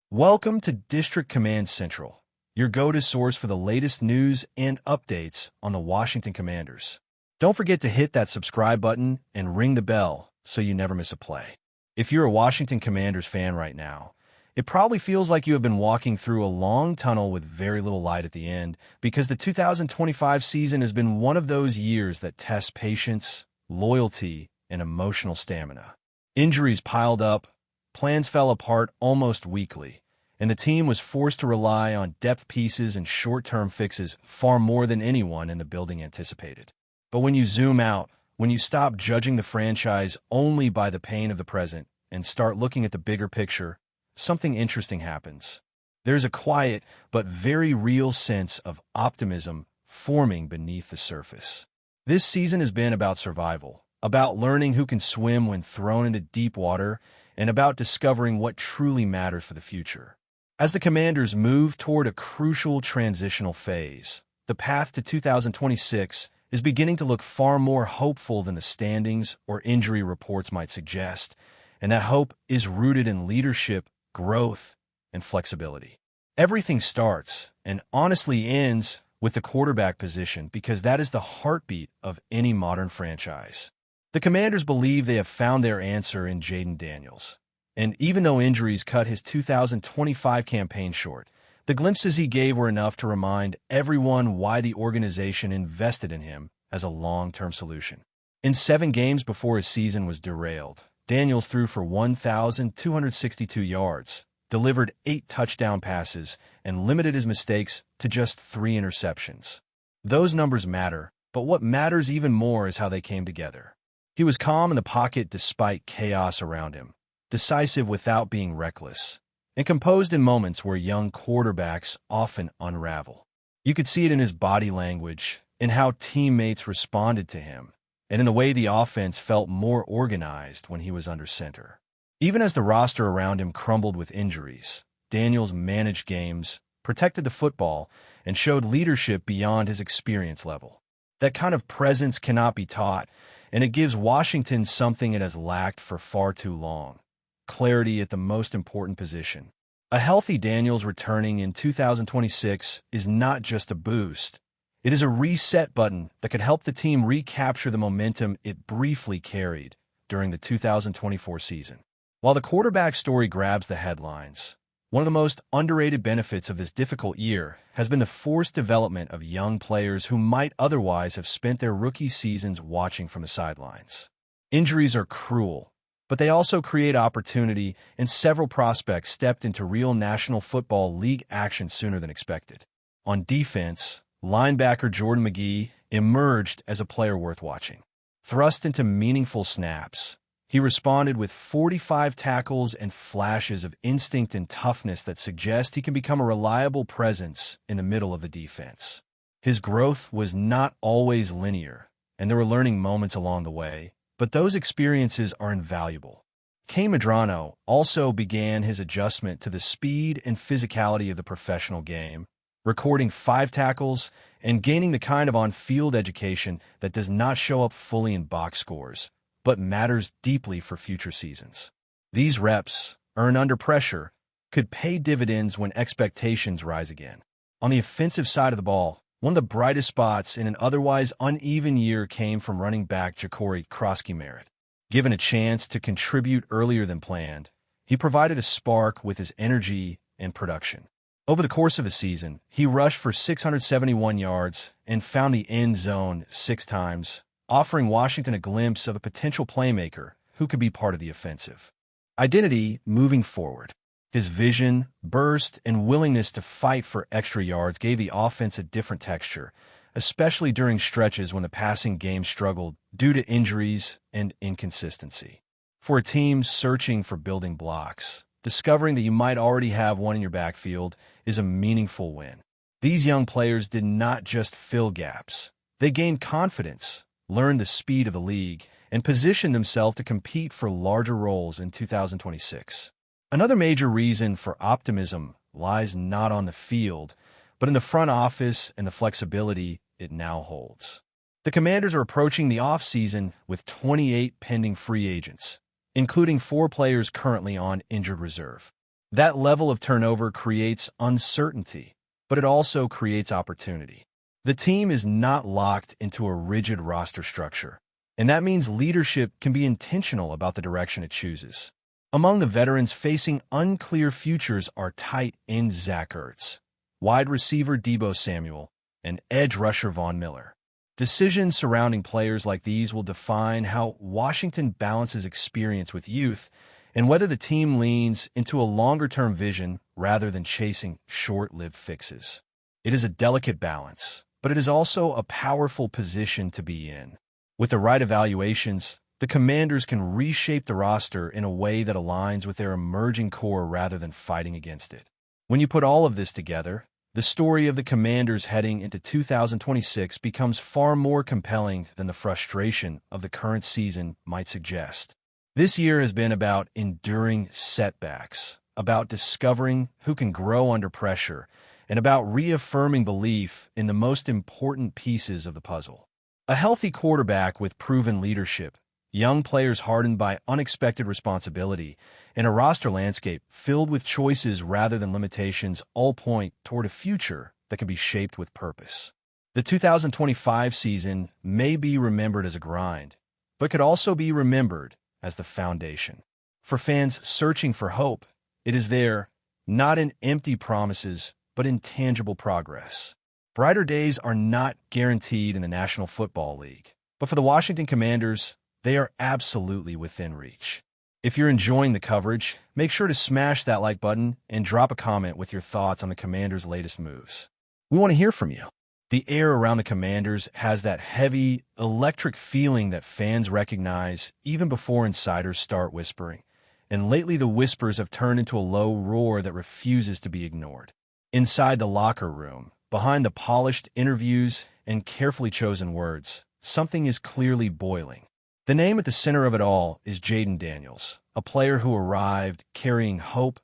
Welcome to District Command Central, your go-to source for the latest news and updates on the Washington Commanders. Don't forget to hit that subscribe button and ring the bell so you never miss a play. If you're a Washington Commanders fan right now, it probably feels like you have been walking through a long tunnel with very little light at the end because the 2025 season has been one of those years that tests patience, loyalty, and emotional stamina. Injuries piled up, plans fell apart almost weekly, and the team was forced to rely on depth pieces and short-term fixes far more than anyone in the building anticipated. But when you zoom out, when you stop judging the franchise only by the pain of the present and start looking at the bigger picture, something interesting happens. There's a quiet but very real sense of optimism forming beneath the surface. This season has been about survival, about learning who can swim when thrown into deep water, and about discovering what truly matters for the future. As the Commanders move toward a crucial transitional phase, the path to 2026 is beginning to look far more hopeful than the standings or injury reports might suggest, and that hope is rooted in leadership, growth, and flexibility. Everything starts, and honestly ends, with the quarterback position because that is the heartbeat of any modern franchise. The Commanders believe they have found their answer in JAYDEN Daniels. And even though injuries cut his 2025 campaign short, the glimpses he gave were enough to remind everyone why the organization invested in him as a long-term solution. In 7 games before his season was derailed, Daniels threw for 1,262 yards, delivered 8 touchdown passes, and limited his mistakes to just 3 interceptions. Those numbers matter, but what matters even more is how they came together. He was calm in the pocket despite chaos around him, decisive without being reckless, and composed in moments where young quarterbacks often unravel. You could see it in his body language, in how teammates responded to him, and in the way the offense felt more organized when he was under center. Even as the roster around him crumbled with injuries, Daniels managed games, protected the football, and showed leadership beyond his experience level. That kind of presence cannot be taught, and it gives Washington something it has lacked for far too long: clarity at the most important position. A healthy Daniels returning in 2026 is not just a boost. It is a reset button that could help the team recapture the momentum it briefly carried during the 2024 season. While the quarterback story grabs the headlines, one of the most underrated benefits of this difficult year has been the forced development of young players who might otherwise have spent their rookie seasons watching from the sidelines. Injuries are cruel, but they also create opportunity, and several prospects stepped into real National Football League action sooner than expected. On defense, linebacker Jordan McGee emerged as a player worth watching. Thrust into meaningful snaps, he responded with 45 tackles and flashes of instinct and toughness that suggest he can become a reliable presence in the middle of the defense. His growth was not always linear, and there were learning moments along the way, but those experiences are invaluable. Kane Medrano also began his adjustment to the speed and physicality of the professional game, recording 5 tackles and gaining the kind of on-field education that does not show up fully in box scores, but matters deeply for future seasons. These reps, earned under pressure, could pay dividends when expectations rise again. On the offensive side of the ball, one of the brightest spots in an otherwise uneven year came from running back Ja'Cory Krosky-Merritt. Given a chance to contribute earlier than planned, he provided a spark with his energy and production. Over the course of the season, he rushed for 671 yards and found the end zone 6 times, offering Washington a glimpse of a potential playmaker who could be part of the offensive. Identity moving forward. His vision, burst, and willingness to fight for extra yards gave the offense a different texture, especially during stretches when the passing game struggled due to injuries and inconsistency. For a team searching for building blocks, discovering that you might already have one in your backfield is a meaningful win. These young players did not just fill gaps. They gained confidence, learned the speed of the league, and positioned themselves to compete for larger roles in 2026. Another major reason for optimism lies not on the field, but in the front office and the flexibility it now holds. The Commanders are approaching the offseason with 28 pending free agents, including 4 players currently on injured reserve. That level of turnover creates uncertainty, but it also creates opportunity. The team is not locked into a rigid roster structure, and that means leadership can be intentional about the direction it chooses. Among the veterans facing unclear futures are tight end Zach Ertz, wide receiver Deebo Samuel, and edge rusher Von Miller. Decisions surrounding players like these will define how Washington balances experience with youth and whether the team leans into a longer-term vision rather than chasing short-lived fixes. It is a delicate balance, but it is also a powerful position to be in. With the right evaluations, the Commanders can reshape the roster in a way that aligns with their emerging core rather than fighting against it. When you put all of this together, the story of the Commanders heading into 2026 becomes far more compelling than the frustration of the current season might suggest. This year has been about enduring setbacks, about discovering who can grow under pressure, and about reaffirming belief in the most important pieces of the puzzle. A healthy quarterback with proven leadership, young players hardened by unexpected responsibility, and a roster landscape filled with choices rather than limitations all point toward a future that can be shaped with purpose. The 2025 season may be remembered as a grind, but could also be remembered as the foundation. For fans searching for hope, it is there, not in empty promises, but in tangible progress. Brighter days are not guaranteed in the National Football League, but for the Washington Commanders, they are absolutely within reach. If you're enjoying the coverage, make sure to smash that like button and drop a comment with your thoughts on the Commanders' latest moves. We want to hear from you. The air around the Commanders has that heavy, electric feeling that fans recognize even before insiders start whispering, and lately the whispers have turned into a low roar that refuses to be ignored. Inside the locker room, behind the polished interviews and carefully chosen words, something is clearly boiling. The name at the center of it all is JAYDEN Daniels, a player who arrived carrying hope,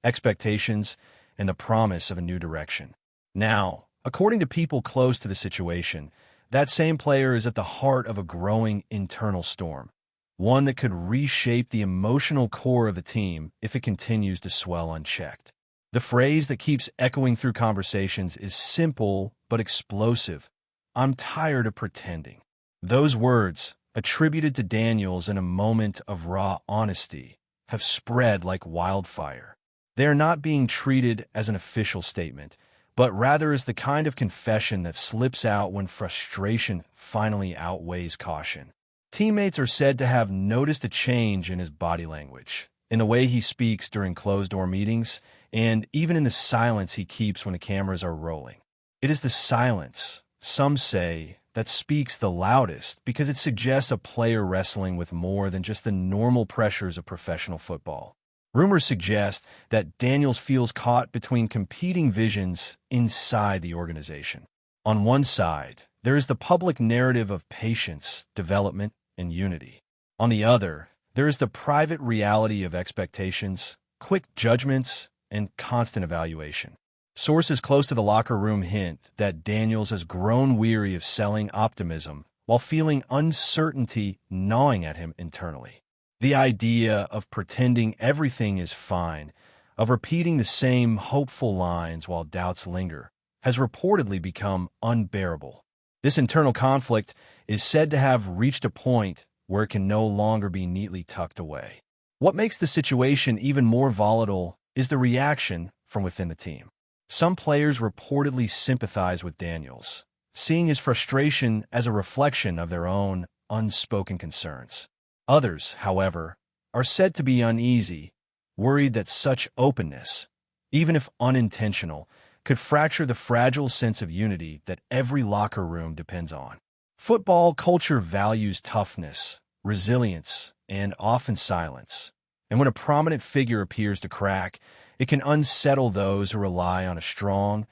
expectations, and the promise of a new direction. Now, according to people close to the situation, that same player is at the heart of a growing internal storm, one that could reshape the emotional core of the team if it continues to swell unchecked. The phrase that keeps echoing through conversations is simple but explosive. I'm tired of pretending. Those words, attributed to Daniels in a moment of raw honesty, have spread like wildfire. They are not being treated as an official statement, but rather as the kind of confession that slips out when frustration finally outweighs caution. Teammates are said to have noticed a change in his body language, in the way he speaks during closed-door meetings, and even in the silence he keeps when the cameras are rolling. It is the silence, some say, that speaks the loudest because it suggests a player wrestling with more than just the normal pressures of professional football. Rumors suggest that Daniels feels caught between competing visions inside the organization. On one side, there is the public narrative of patience, development, and unity. On the other, there is the private reality of expectations, quick judgments, and constant evaluation. Sources close to the locker room hint that Daniels has grown weary of selling optimism while feeling uncertainty gnawing at him internally. The idea of pretending everything is fine, of repeating the same hopeful lines while doubts linger, has reportedly become unbearable. This internal conflict is said to have reached a point where it can no longer be neatly tucked away. What makes the situation even more volatile is the reaction from within the team. Some players reportedly sympathize with Daniels, seeing his frustration as a reflection of their own unspoken concerns. Others, however, are said to be uneasy, worried that such openness, even if unintentional, could fracture the fragile sense of unity that every locker room depends on. Football culture values toughness, resilience, and often silence. And when a prominent figure appears to crack, it can unsettle those who rely on a strong,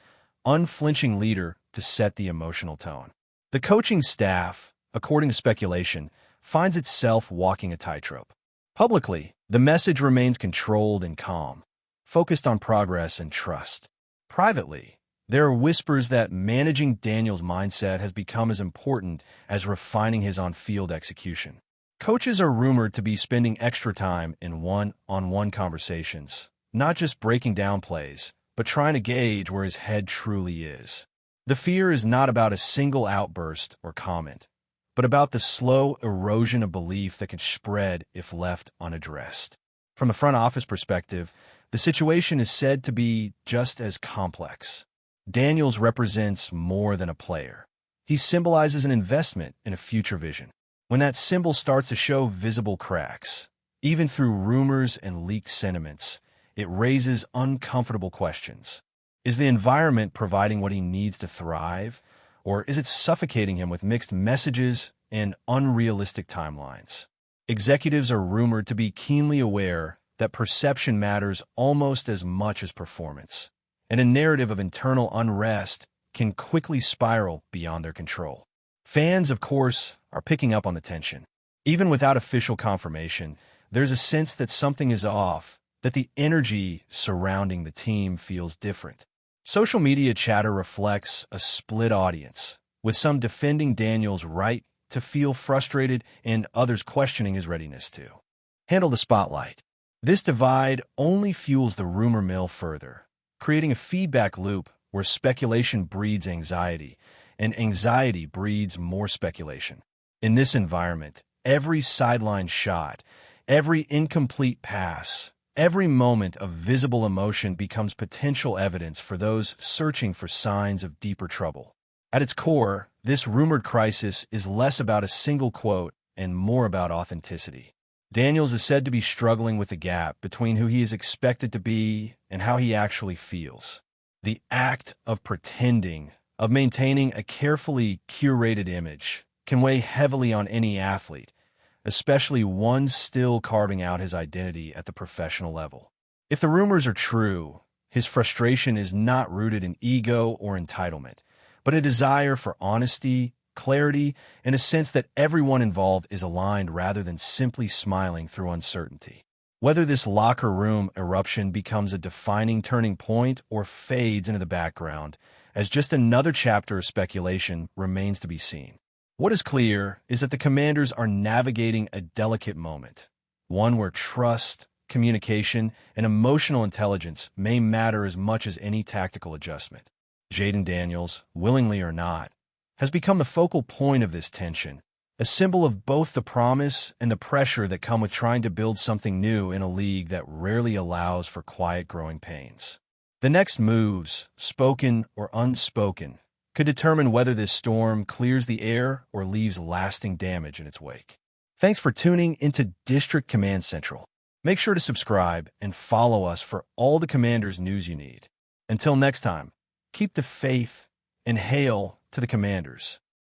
unflinching leader to set the emotional tone. The coaching staff, according to speculation, finds itself walking a tightrope. Publicly, the message remains controlled and calm, focused on progress and trust. Privately, there are whispers that managing Daniels' mindset has become as important as refining his on-field execution. Coaches are rumored to be spending extra time in one-on-one conversations, not just breaking down plays, but trying to gauge where his head truly is. The fear is not about a single outburst or comment, but about the slow erosion of belief that can spread if left unaddressed. From a front office perspective, the situation is said to be just as complex. Daniels represents more than a player. He symbolizes an investment in a future vision. When that symbol starts to show visible cracks, even through rumors and leaked sentiments, it raises uncomfortable questions. Is the environment providing what he needs to thrive, or is it suffocating him with mixed messages and unrealistic timelines? Executives are rumored to be keenly aware that perception matters almost as much as performance, and a narrative of internal unrest can quickly spiral beyond their control. Fans, of course, are picking up on the tension. Even without official confirmation, there's a sense that something is off, that the energy surrounding the team feels different. Social media chatter reflects a split audience, with some defending Daniels' right to feel frustrated and others questioning his readiness to handle the spotlight. This divide only fuels the rumor mill further, creating a feedback loop where speculation breeds anxiety, and anxiety breeds more speculation. In this environment, every sideline shot, every incomplete pass, every moment of visible emotion becomes potential evidence for those searching for signs of deeper trouble. At its core, this rumored crisis is less about a single quote and more about authenticity. Daniels is said to be struggling with the gap between who he is expected to be and how he actually feels. The act of pretending, of maintaining a carefully curated image, can weigh heavily on any athlete, especially one still carving out his identity at the professional level. If the rumors are true, his frustration is not rooted in ego or entitlement, but a desire for honesty, clarity, and a sense that everyone involved is aligned rather than simply smiling through uncertainty. Whether this locker room eruption becomes a defining turning point or fades into the background as just another chapter of speculation remains to be seen. What is clear is that the Commanders are navigating a delicate moment, one where trust, communication, and emotional intelligence may matter as much as any tactical adjustment. Jayden Daniels, willingly or not, has become the focal point of this tension, a symbol of both the promise and the pressure that come with trying to build something new in a league that rarely allows for quiet growing pains. The next moves, spoken or unspoken, could determine whether this storm clears the air or leaves lasting damage in its wake. Thanks for tuning into District Command Central. Make sure to subscribe and follow us for all the Commanders news you need. Until next time, keep the faith and hail to the Commanders.